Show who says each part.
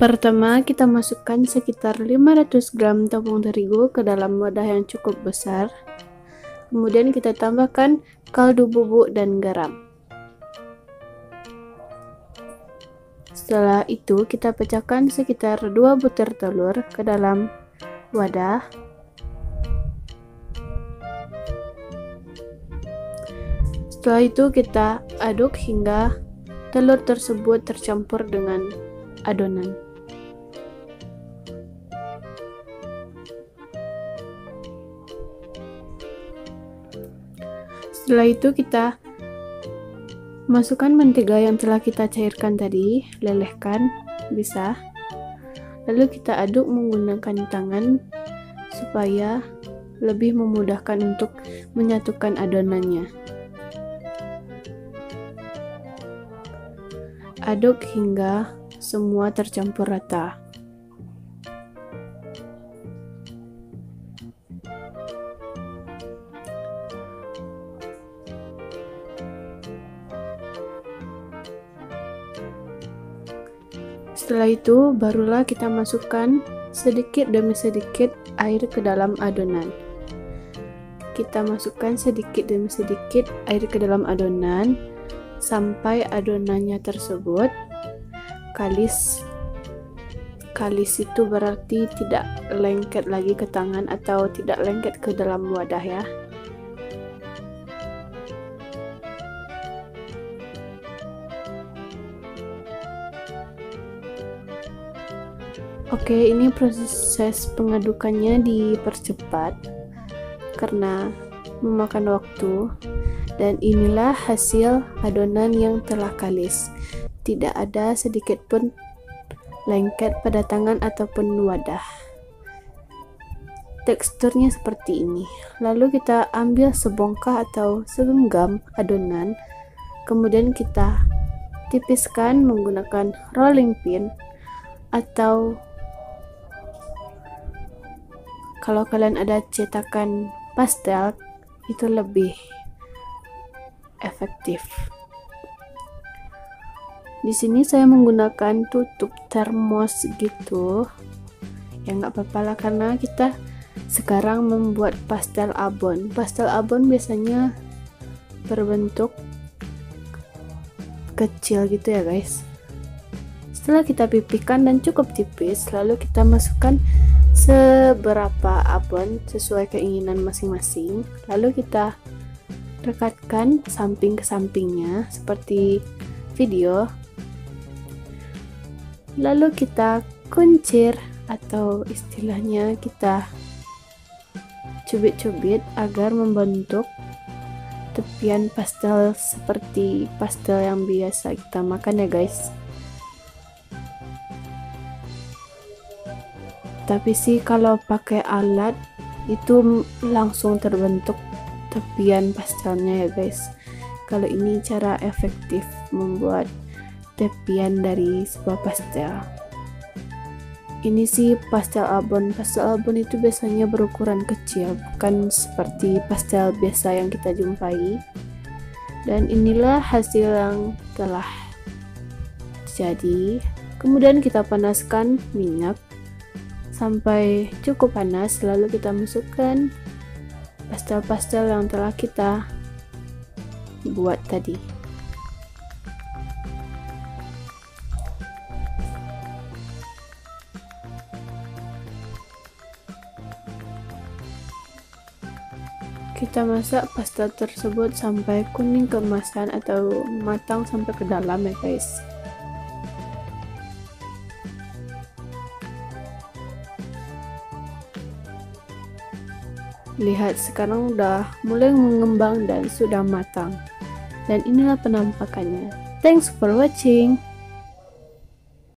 Speaker 1: Pertama, kita masukkan sekitar 500 gram tepung terigu ke dalam wadah yang cukup besar. Kemudian kita tambahkan kaldu bubuk dan garam. Setelah itu, kita pecahkan sekitar 2 butir telur ke dalam wadah. Setelah itu, kita aduk hingga telur tersebut tercampur dengan adonan. Setelah itu kita masukkan mentega yang telah kita cairkan tadi, lelehkan bisa. Lalu kita aduk menggunakan tangan supaya lebih memudahkan untuk menyatukan adonannya. Aduk hingga semua tercampur rata. Setelah itu, barulah kita masukkan sedikit demi sedikit air ke dalam adonan. Kita masukkan sedikit demi sedikit air ke dalam adonan sampai adonannya tersebut kalis. Kalis itu berarti tidak lengket lagi ke tangan atau tidak lengket ke dalam wadah ya. Oke, ini proses pengadukannya dipercepat karena memakan waktu, dan inilah hasil adonan yang telah kalis. Tidak ada sedikit pun lengket pada tangan ataupun wadah. Teksturnya seperti ini. Lalu kita ambil sebongkah atau segenggam adonan, kemudian kita tipiskan menggunakan rolling pin, atau kalau kalian ada cetakan pastel itu lebih efektif. Di sini saya menggunakan tutup termos gitu. Ya nggak apa-apa lah, karena kita sekarang membuat pastel abon. Pastel abon biasanya berbentuk kecil gitu ya guys. Setelah kita pipihkan dan cukup tipis, lalu kita masukkan seberapa abon sesuai keinginan masing-masing. Lalu kita rekatkan samping ke sampingnya seperti video. Lalu kita kuncir, atau istilahnya kita cubit-cubit agar membentuk tepian pastel seperti pastel yang biasa kita makan ya guys. Tapi sih kalau pakai alat itu langsung terbentuk tepian pastelnya ya guys. Kalau ini cara efektif membuat tepian dari sebuah pastel. Ini sih pastel abon. Pastel abon itu biasanya berukuran kecil, bukan seperti pastel biasa yang kita jumpai. Dan inilah hasil yang telah jadi. Kemudian kita panaskan minyak sampai cukup panas, lalu kita masukkan pastel-pastel yang telah kita buat tadi. Kita masak pastel tersebut sampai kuning keemasan atau matang sampai ke dalam ya guys. Lihat, sekarang udah mulai mengembang dan sudah matang. Dan inilah penampakannya. Thanks for watching.